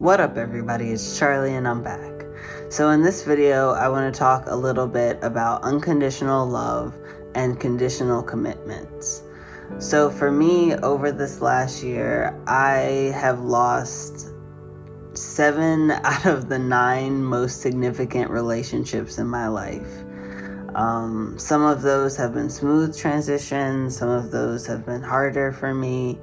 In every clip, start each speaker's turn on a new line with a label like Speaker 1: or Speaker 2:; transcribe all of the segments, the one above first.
Speaker 1: What up everybody, it's Charlie and I'm back. So in this video, I want to talk a little bit about unconditional love and conditional commitments. So for me, over this last year, I have lost 7 out of the 9 most significant relationships in my life. Some of those have been smooth transitions, some of those have been harder for me.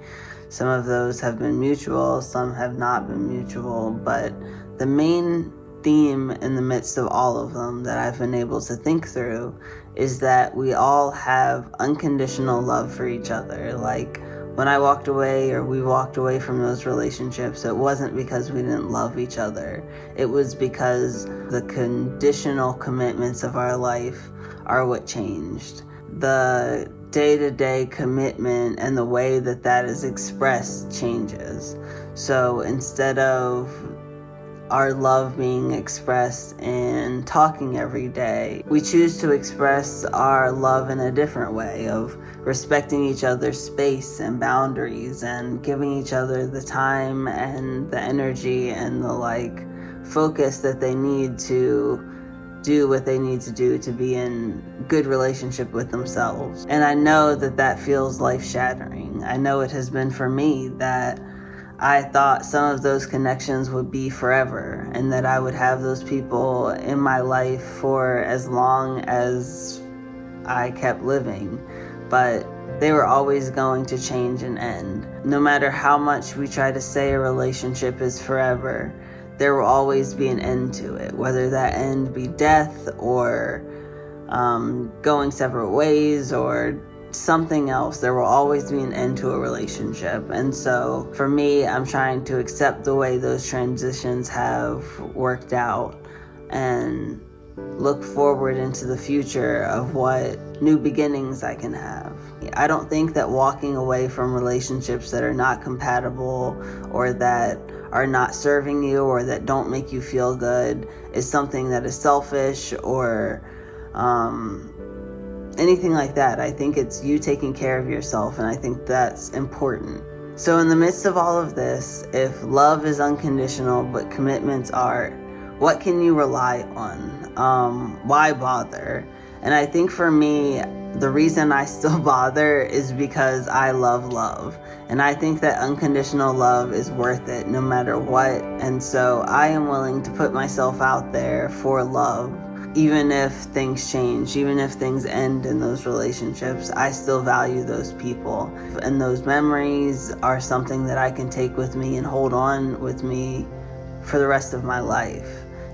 Speaker 1: Some of those have been mutual, some have not been mutual, but the main theme in the midst of all of them that I've been able to think through is that we all have unconditional love for each other. Like when I walked away or we walked away from those relationships, it wasn't because we didn't love each other. It was because the conditional commitments of our life are what changed. The day-to-day commitment and the way that that is expressed changes. So instead of our love being expressed in talking every day, we choose to express our love in a different way of respecting each other's space and boundaries and giving each other the time and the energy and the focus that they need to do what they need to do to be in good relationship with themselves. And I know that that feels life-shattering. I know it has been for me that I thought some of those connections would be forever and that I would have those people in my life for as long as I kept living. But they were always going to change and end. No matter how much we try to say a relationship is forever, there will always be an end to it, whether that end be death or going separate ways or something else. There will always be an end to a relationship. And so for me, I'm trying to accept the way those transitions have worked out and look forward into the future of what new beginnings I can have. I don't think that walking away from relationships that are not compatible or that are not serving you or that don't make you feel good is something that is selfish or anything like that. I think it's you taking care of yourself, and I think that's important. So in the midst of all of this, if love is unconditional but commitments aren't, what can you rely on? Why bother? And I think for me, the reason I still bother is because I love love. And I think that unconditional love is worth it no matter what. And so I am willing to put myself out there for love. Even if things change, even if things end in those relationships, I still value those people. And those memories are something that I can take with me and hold on with me for the rest of my life,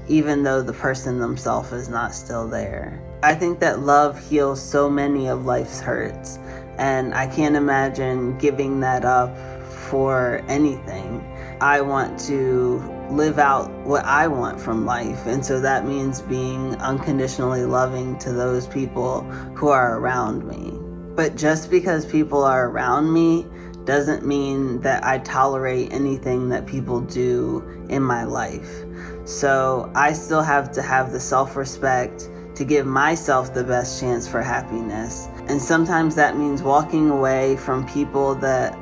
Speaker 1: even though the person themselves is not still there. I think that love heals so many of life's hurts, and I can't imagine giving that up for anything. I want to live out what I want from life, and so that means being unconditionally loving to those people who are around me. But just because people are around me doesn't mean that I tolerate anything that people do in my life. So I still have to have the self-respect to give myself the best chance for happiness. And sometimes that means walking away from people that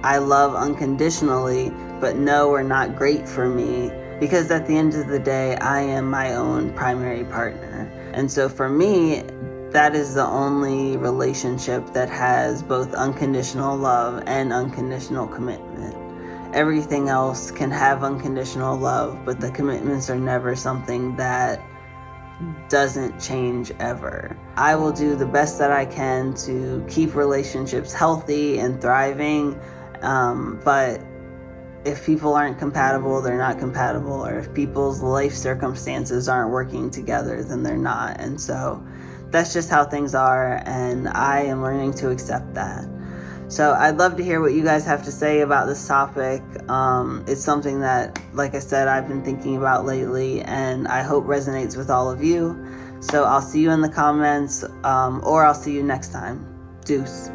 Speaker 1: I love unconditionally but know are not great for me, because at the end of the day, I am my own primary partner. And so for me, that is the only relationship that has both unconditional love and unconditional commitment. Everything else can have unconditional love, but the commitments are never something that doesn't change ever. I will do the best that I can to keep relationships healthy and thriving, but if people aren't compatible, they're not compatible, or if people's life circumstances aren't working together, then they're not. And so that's just how things are, and I am learning to accept that. So I'd love to hear what you guys have to say about this topic. It's something that, like I said, I've been thinking about lately, and I hope resonates with all of you. So I'll see you in the comments, or I'll see you next time. Deuce.